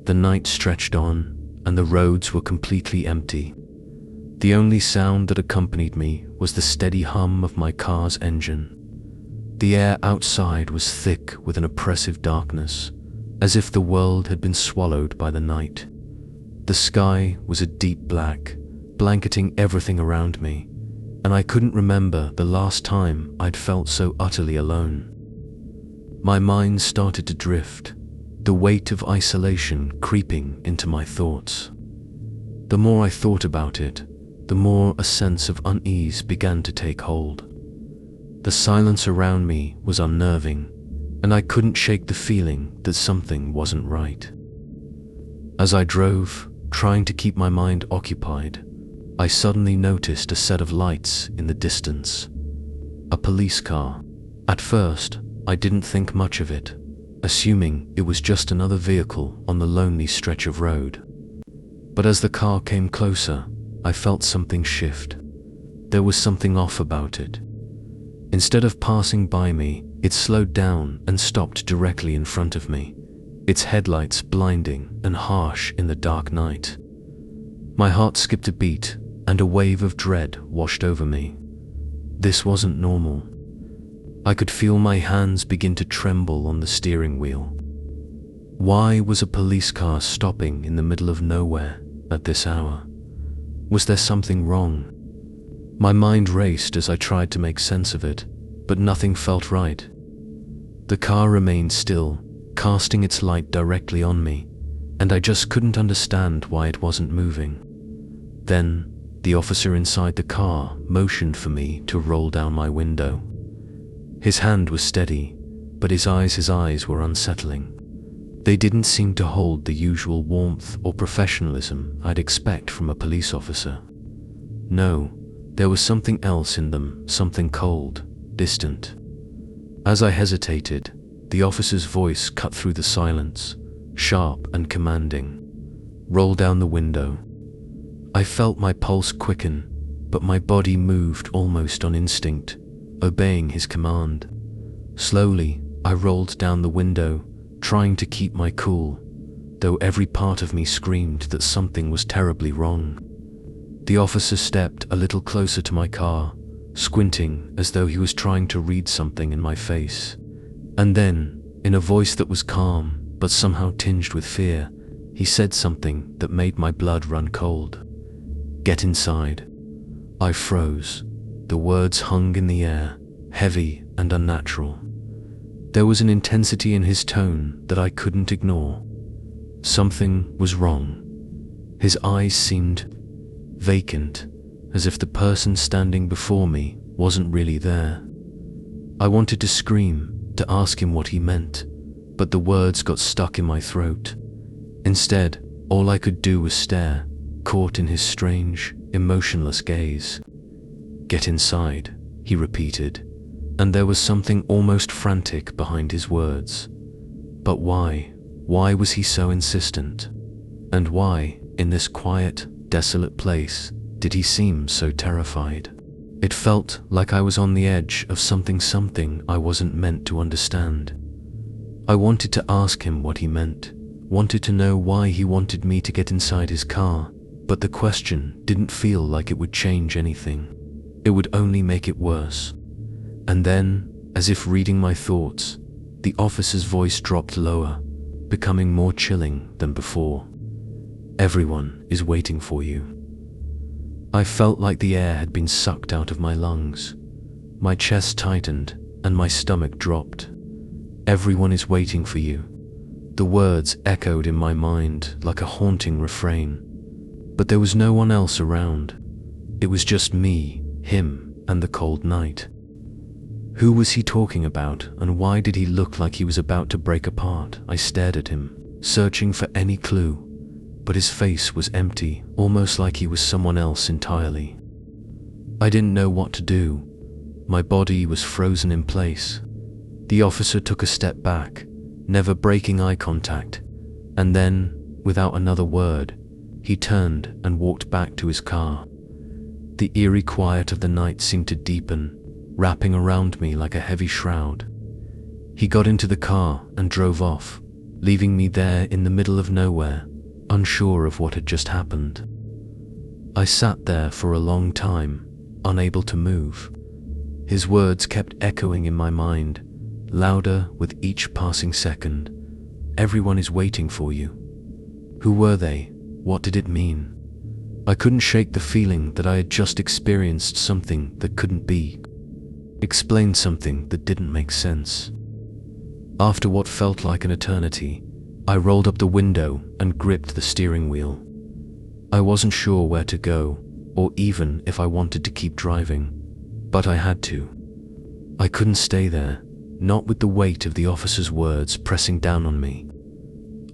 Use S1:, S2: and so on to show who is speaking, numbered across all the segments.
S1: The night stretched on, and the roads were completely empty. The only sound that accompanied me was the steady hum of my car's engine. The air outside was thick with an oppressive darkness, as if the world had been swallowed by the night. The sky was a deep black, blanketing everything around me, and I couldn't remember the last time I'd felt so utterly alone. My mind started to drift, the weight of isolation creeping into my thoughts. The more I thought about it, the more a sense of unease began to take hold. The silence around me was unnerving, and I couldn't shake the feeling that something wasn't right. As I drove, trying to keep my mind occupied, I suddenly noticed a set of lights in the distance. A police car. At first, I didn't think much of it, assuming it was just another vehicle on the lonely stretch of road. But as the car came closer, I felt something shift. There was something off about it. Instead of passing by me, it slowed down and stopped directly in front of me, its headlights blinding and harsh in the dark night. My heart skipped a beat, and a wave of dread washed over me. This wasn't normal. I could feel my hands begin to tremble on the steering wheel. Why was a police car stopping in the middle of nowhere at this hour? Was there something wrong? My mind raced as I tried to make sense of it, but nothing felt right. The car remained still, casting its light directly on me, and I just couldn't understand why it wasn't moving. Then, the officer inside the car motioned for me to roll down my window. His hand was steady, but his eyes were unsettling. They didn't seem to hold the usual warmth or professionalism I'd expect from a police officer. No, there was something else in them, something cold, distant. As I hesitated, the officer's voice cut through the silence, sharp and commanding. "Roll down the window." I felt my pulse quicken, but my body moved almost on instinct, obeying his command. Slowly, I rolled down the window, trying to keep my cool, though every part of me screamed that something was terribly wrong. The officer stepped a little closer to my car, squinting as though he was trying to read something in my face. And then, in a voice that was calm, but somehow tinged with fear, he said something that made my blood run cold. "Get inside." I froze. The words hung in the air, heavy and unnatural. There was an intensity in his tone that I couldn't ignore. Something was wrong. His eyes seemed vacant, as if the person standing before me wasn't really there. I wanted to scream, to ask him what he meant, but the words got stuck in my throat. Instead, all I could do was stare, caught in his strange, emotionless gaze. "Get inside," he repeated, and there was something almost frantic behind his words. But why? Why was he so insistent? And why, in this quiet, desolate place, did he seem so terrified? It felt like I was on the edge of something I wasn't meant to understand. I wanted to ask him what he meant, wanted to know why he wanted me to get inside his car, but the question didn't feel like it would change anything. It would only make it worse. And then, as if reading my thoughts, the officer's voice dropped lower, becoming more chilling than before. "Everyone is waiting for you." I felt like the air had been sucked out of my lungs. My chest tightened and my stomach dropped. "Everyone is waiting for you." The words echoed in my mind like a haunting refrain. But there was no one else around. It was just me, him, and the cold night. Who was he talking about, and why did he look like he was about to break apart? I stared at him, searching for any clue, but his face was empty, almost like he was someone else entirely. I didn't know what to do. My body was frozen in place. The officer took a step back, never breaking eye contact, and then, without another word, he turned and walked back to his car. The eerie quiet of the night seemed to deepen, wrapping around me like a heavy shroud. He got into the car and drove off, leaving me there in the middle of nowhere, unsure of what had just happened. I sat there for a long time, unable to move. His words kept echoing in my mind, louder with each passing second. Everyone is waiting for you. Who were they? What did it mean? I couldn't shake the feeling that I had just experienced something that couldn't be. Explained something that didn't make sense. After what felt like an eternity, I rolled up the window and gripped the steering wheel. I wasn't sure where to go, or even if I wanted to keep driving, but I had to. I couldn't stay there, not with the weight of the officer's words pressing down on me.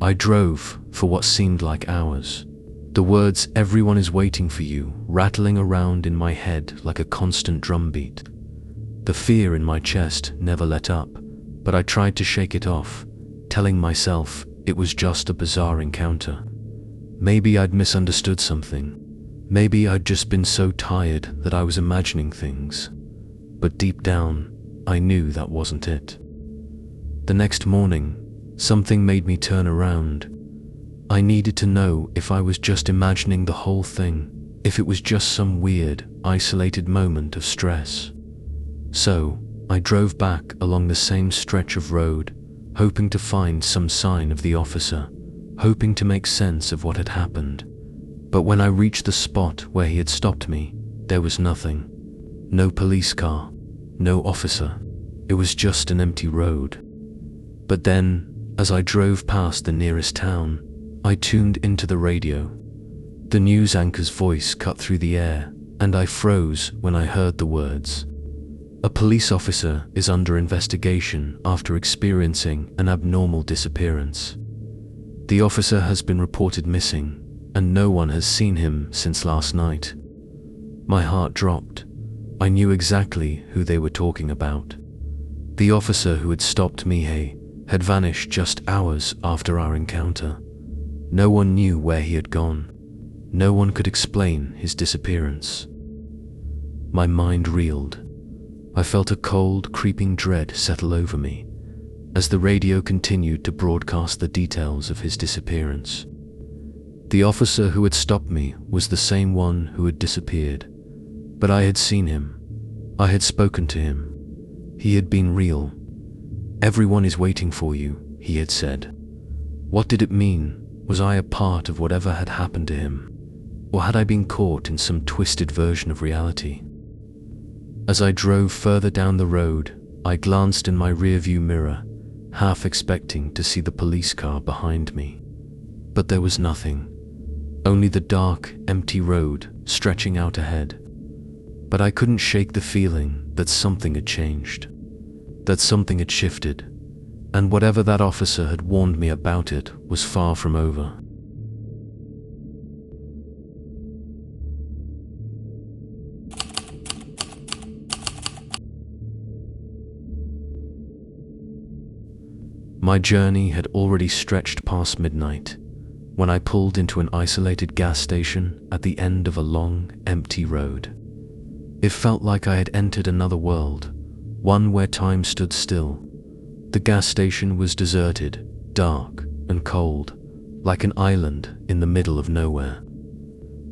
S1: I drove for what seemed like hours. The words "everyone is waiting for you" rattling around in my head like a constant drumbeat. The fear in my chest never let up, but I tried to shake it off, telling myself it was just a bizarre encounter. Maybe I'd misunderstood something. Maybe I'd just been so tired that I was imagining things. But deep down, I knew that wasn't it. The next morning, something made me turn around. I needed to know if I was just imagining the whole thing, if it was just some weird, isolated moment of stress. So, I drove back along the same stretch of road, hoping to find some sign of the officer, hoping to make sense of what had happened. But when I reached the spot where he had stopped me, there was nothing. No police car, no officer. It was just an empty road. But then, as I drove past the nearest town, I tuned into the radio. The news anchor's voice cut through the air, and I froze when I heard the words. A police officer is under investigation after experiencing an abnormal disappearance. The officer has been reported missing, and no one has seen him since last night. My heart dropped. I knew exactly who they were talking about. The officer who had stopped Mihei had vanished just hours after our encounter. No one knew where he had gone. No one could explain his disappearance. My mind reeled. I felt a cold, creeping dread settle over me as the radio continued to broadcast the details of his disappearance. The officer who had stopped me was the same one who had disappeared, but I had seen him. I had spoken to him. He had been real. "Everyone is waiting for you," he had said. What did it mean? Was I a part of whatever had happened to him? Or had I been caught in some twisted version of reality? As I drove further down the road, I glanced in my rearview mirror, half expecting to see the police car behind me. But there was nothing. Only the dark, empty road stretching out ahead. But I couldn't shake the feeling that something had changed, that something had shifted, and whatever that officer had warned me about it was far from over. My journey had already stretched past midnight when I pulled into an isolated gas station at the end of a long, empty road. It felt like I had entered another world, one where time stood still. The gas station was deserted, dark, and cold, like an island in the middle of nowhere.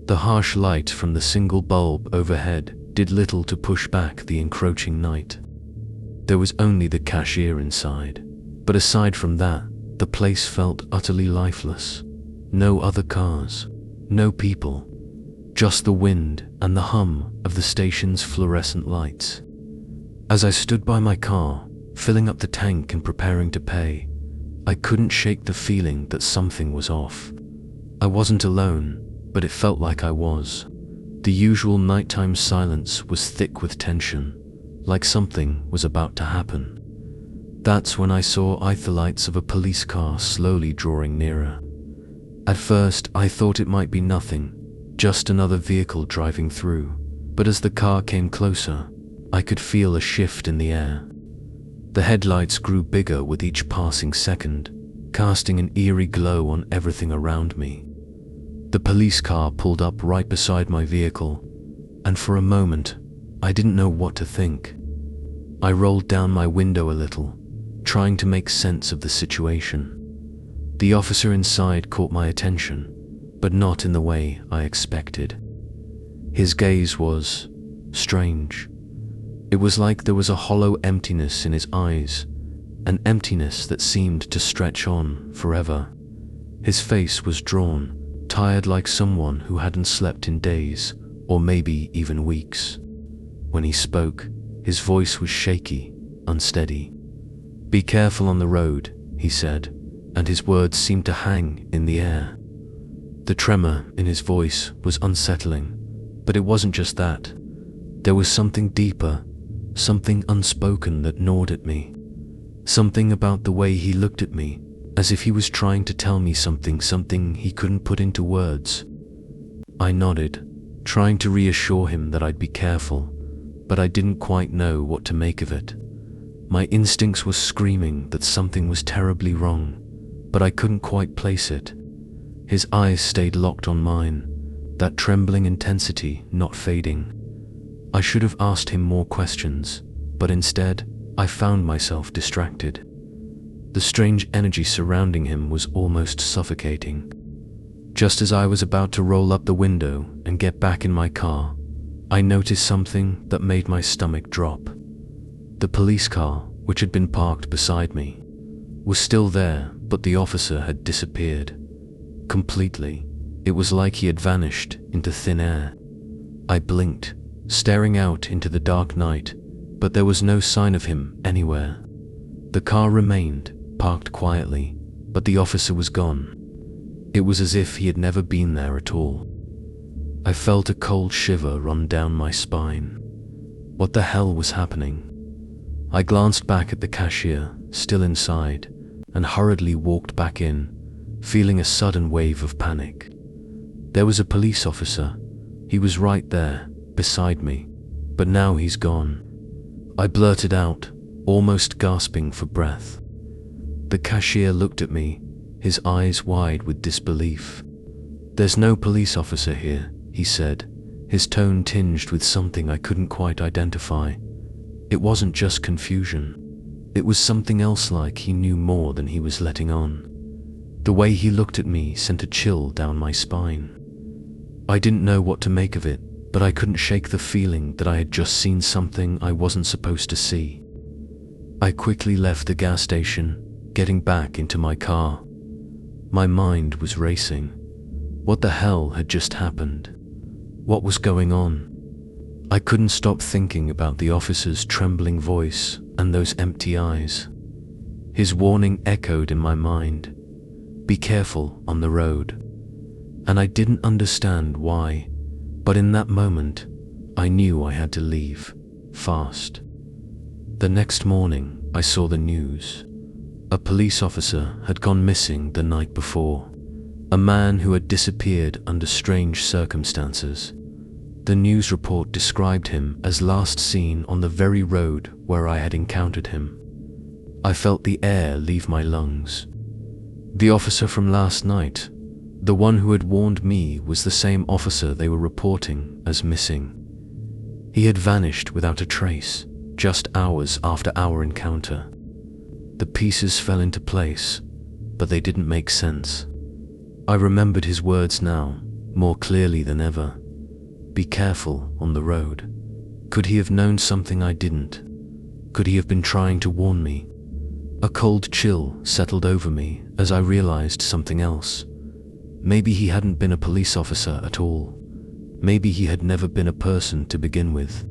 S1: The harsh light from the single bulb overhead did little to push back the encroaching night. There was only the cashier inside, but aside from that, the place felt utterly lifeless. No other cars, no people, just the wind and the hum of the station's fluorescent lights. As I stood by my car, filling up the tank and preparing to pay, I couldn't shake the feeling that something was off. I wasn't alone, but it felt like I was. The usual nighttime silence was thick with tension, like something was about to happen. That's when I saw the lights of a police car slowly drawing nearer. At first, I thought it might be nothing, just another vehicle driving through, but as the car came closer, I could feel a shift in the air. The headlights grew bigger with each passing second, casting an eerie glow on everything around me. The police car pulled up right beside my vehicle, and for a moment, I didn't know what to think. I rolled down my window a little, trying to make sense of the situation. The officer inside caught my attention, but not in the way I expected. His gaze was strange. It was like there was a hollow emptiness in his eyes, an emptiness that seemed to stretch on forever. His face was drawn, tired like someone who hadn't slept in days, or maybe even weeks. When he spoke, his voice was shaky, unsteady. "Be careful on the road," he said, and his words seemed to hang in the air. The tremor in his voice was unsettling, but it wasn't just that. There was something deeper, something unspoken that gnawed at me. Something about the way he looked at me, as if he was trying to tell me something he couldn't put into words. I nodded, trying to reassure him that I'd be careful, but I didn't quite know what to make of it. My instincts were screaming that something was terribly wrong, but I couldn't quite place it. His eyes stayed locked on mine, that trembling intensity not fading. I should have asked him more questions, but instead, I found myself distracted. The strange energy surrounding him was almost suffocating. Just as I was about to roll up the window and get back in my car, I noticed something that made my stomach drop. The police car, which had been parked beside me, was still there, but the officer had disappeared. Completely. It was like he had vanished into thin air. I blinked, staring out into the dark night, but there was no sign of him anywhere. The car remained, parked quietly, but the officer was gone. It was as if he had never been there at all. I felt a cold shiver run down my spine. What the hell was happening? I glanced back at the cashier, still inside, and hurriedly walked back in, feeling a sudden wave of panic. There was a police officer. He was right there, beside me, but now he's gone. I blurted out, almost gasping for breath. The cashier looked at me, his eyes wide with disbelief. "There's no police officer here," he said, his tone tinged with something I couldn't quite identify. It wasn't just confusion. It was something else, like he knew more than he was letting on. The way he looked at me sent a chill down my spine. I didn't know what to make of it, but I couldn't shake the feeling that I had just seen something I wasn't supposed to see. I quickly left the gas station, getting back into my car. My mind was racing. What the hell had just happened? What was going on? I couldn't stop thinking about the officer's trembling voice and those empty eyes. His warning echoed in my mind. "Be careful on the road." And I didn't understand why, but in that moment, I knew I had to leave, fast. The next morning, I saw the news. A police officer had gone missing the night before. A man who had disappeared under strange circumstances. The news report described him as last seen on the very road where I had encountered him. I felt the air leave my lungs. The officer from last night, the one who had warned me, was the same officer they were reporting as missing. He had vanished without a trace, just hours after our encounter. The pieces fell into place, but they didn't make sense. I remembered his words now, more clearly than ever. Be careful on the road. Could he have known something I didn't? Could he have been trying to warn me? A cold chill settled over me as I realized something else. Maybe he hadn't been a police officer at all. Maybe he had never been a person to begin with.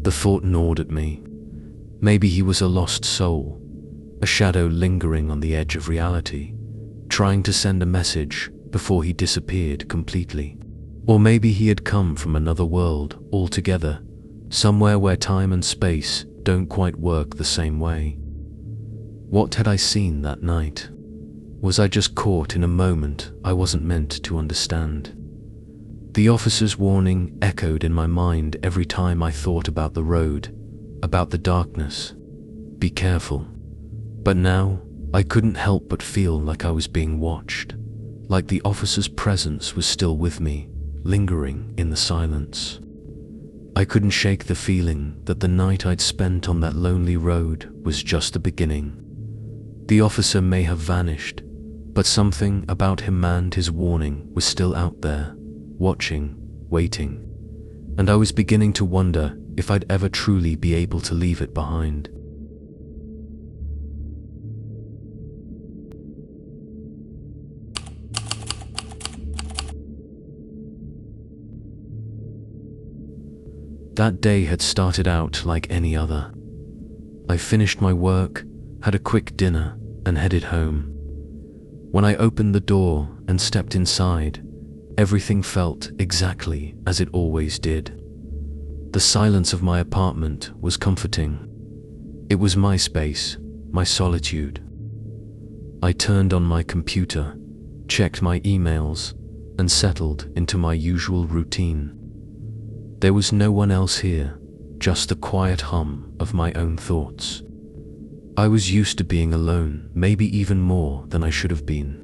S1: The thought gnawed at me. Maybe he was a lost soul, a shadow lingering on the edge of reality, trying to send a message before he disappeared completely. Or maybe he had come from another world altogether, somewhere where time and space don't quite work the same way. What had I seen that night? Was I just caught in a moment I wasn't meant to understand? The officer's warning echoed in my mind every time I thought about the road, about the darkness. Be careful. But now, I couldn't help but feel like I was being watched, like the officer's presence was still with me, lingering in the silence. I couldn't shake the feeling that the night I'd spent on that lonely road was just the beginning. The officer may have vanished, But something about him and his warning was still out there, watching, waiting, and I was beginning to wonder if I'd ever truly be able to leave it behind. That day had started out like any other. I finished my work, had a quick dinner, and headed home. When I opened the door and stepped inside, everything felt exactly as it always did. The silence of my apartment was comforting. It was my space, my solitude. I turned on my computer, checked my emails, and settled into my usual routine. There was no one else here, just the quiet hum of my own thoughts. I was used to being alone, maybe even more than I should have been.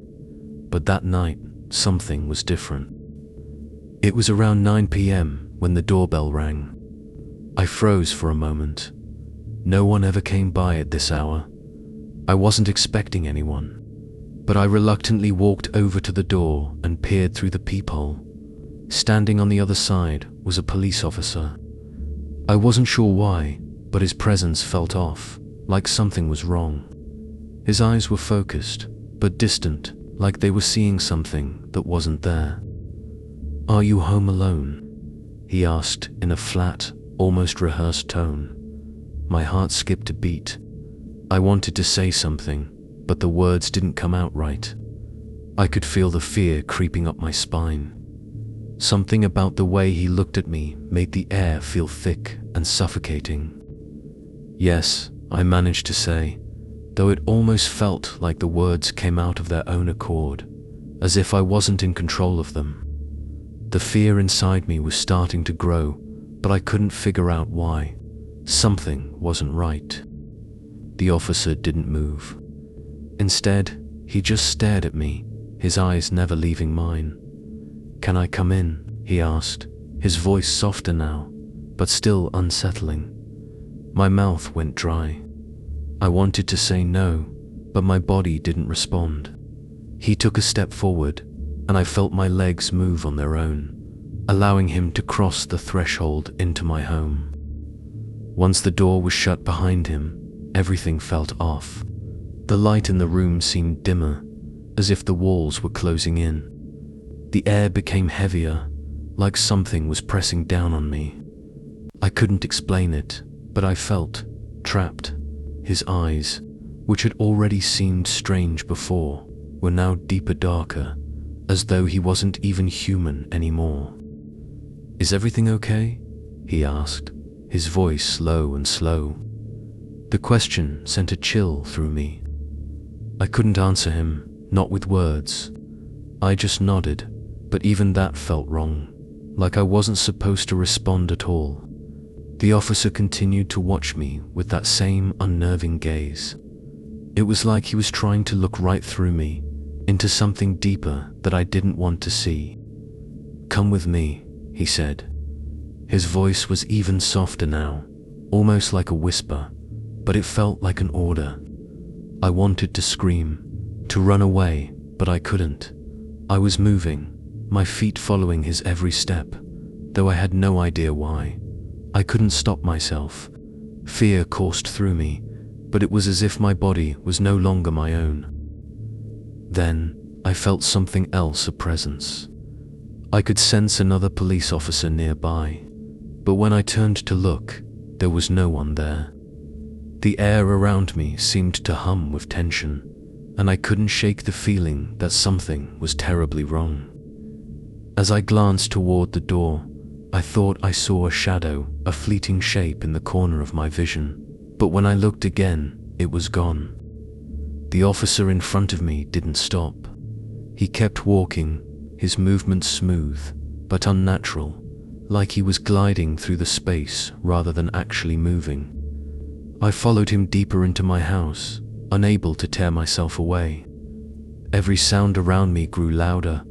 S1: But that night, something was different. It was around 9 p.m. when the doorbell rang. I froze for a moment. No one ever came by at this hour. I wasn't expecting anyone, but I reluctantly walked over to the door and peered through the peephole. Standing on the other side was a police officer. I wasn't sure why, but his presence felt off, like something was wrong. His eyes were focused, but distant, like they were seeing something that wasn't there. "Are you home alone?" he asked in a flat, almost rehearsed tone. My heart skipped a beat. I wanted to say something, but the words didn't come out right. I could feel the fear creeping up my spine. Something about the way he looked at me made the air feel thick and suffocating. "Yes," I managed to say, though it almost felt like the words came out of their own accord, as if I wasn't in control of them. The fear inside me was starting to grow, but I couldn't figure out why. Something wasn't right. The officer didn't move. Instead, he just stared at me, his eyes never leaving mine. "Can I come in?" he asked, his voice softer now, but still unsettling. My mouth went dry. I wanted to say no, but my body didn't respond. He took a step forward, and I felt my legs move on their own, allowing him to cross the threshold into my home. Once the door was shut behind him, everything felt off. The light in the room seemed dimmer, as if the walls were closing in. The air became heavier, like something was pressing down on me. I couldn't explain it, but I felt trapped. His eyes, which had already seemed strange before, were now deeper, darker, as though he wasn't even human anymore. "Is everything okay?" he asked, his voice low and slow. The question sent a chill through me. I couldn't answer him, not with words. I just nodded, but even that felt wrong, like I wasn't supposed to respond at all. The officer continued to watch me with that same unnerving gaze. It was like he was trying to look right through me, into something deeper that I didn't want to see. "Come with me," he said. His voice was even softer now, almost like a whisper, but it felt like an order. I wanted to scream, to run away, but I couldn't. I was moving, my feet following his every step, though I had no idea why. I couldn't stop myself. Fear coursed through me, but it was as if my body was no longer my own. Then, I felt something else, a presence. I could sense another police officer nearby, but when I turned to look, there was no one there. The air around me seemed to hum with tension, and I couldn't shake the feeling that something was terribly wrong. As I glanced toward the door, I thought I saw a shadow, a fleeting shape in the corner of my vision, but when I looked again, it was gone. The officer in front of me didn't stop. He kept walking, his movements smooth, but unnatural, like he was gliding through the space rather than actually moving. I followed him deeper into my house, unable to tear myself away. Every sound around me grew louder,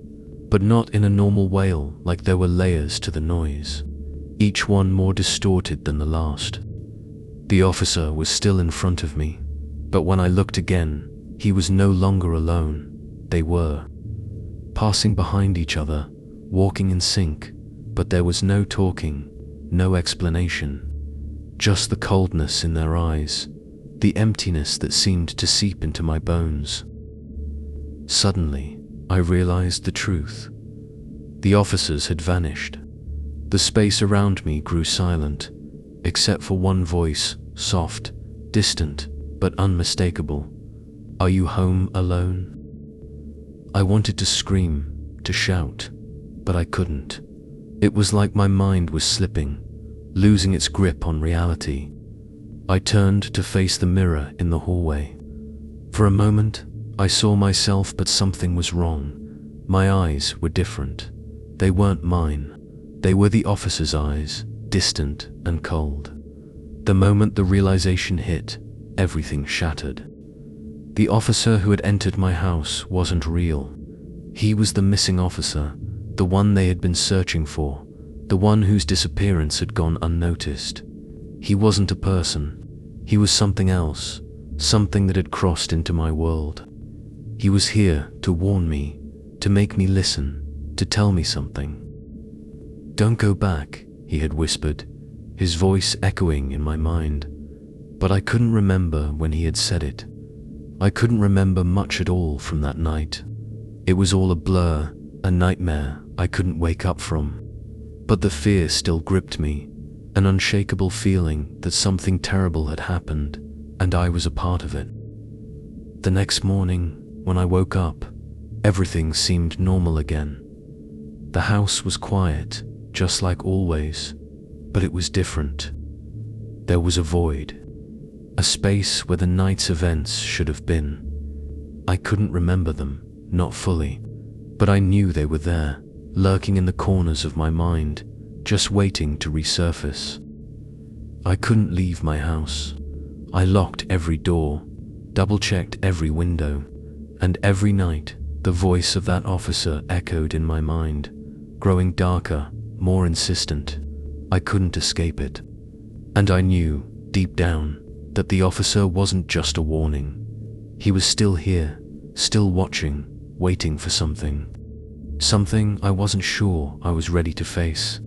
S1: but not in a normal wail, like there were layers to the noise, each one more distorted than the last. The officer was still in front of me, but when I looked again, he was no longer alone. They were passing behind each other, walking in sync, but there was no talking, no explanation. Just the coldness in their eyes, the emptiness that seemed to seep into my bones. Suddenly, I realized the truth. The officers had vanished. The space around me grew silent, except for one voice, soft, distant, but unmistakable. "Are you home alone?" I wanted to scream, to shout, but I couldn't. It was like my mind was slipping, losing its grip on reality. I turned to face the mirror in the hallway. For a moment, I saw myself, but something was wrong. My eyes were different. They weren't mine. They were the officer's eyes, distant and cold. The moment the realization hit, everything shattered. The officer who had entered my house wasn't real. He was the missing officer, the one they had been searching for, the one whose disappearance had gone unnoticed. He wasn't a person. He was something else, something that had crossed into my world. He was here to warn me, to make me listen, to tell me something. "Don't go back," he had whispered, his voice echoing in my mind. But I couldn't remember when he had said it. I couldn't remember much at all from that night. It was all a blur, a nightmare I couldn't wake up from. But the fear still gripped me, an unshakable feeling that something terrible had happened, and I was a part of it. The next morning, when I woke up, everything seemed normal again. The house was quiet, just like always, but it was different. There was a void, a space where the night's events should have been. I couldn't remember them, not fully, but I knew they were there, lurking in the corners of my mind, just waiting to resurface. I couldn't leave my house. I locked every door, double-checked every window, and every night the voice of that officer echoed in my mind, growing darker, more insistent. I couldn't escape it. And I knew, deep down, that the officer wasn't just a warning. He was still here, still watching, waiting for something. Something I wasn't sure I was ready to face.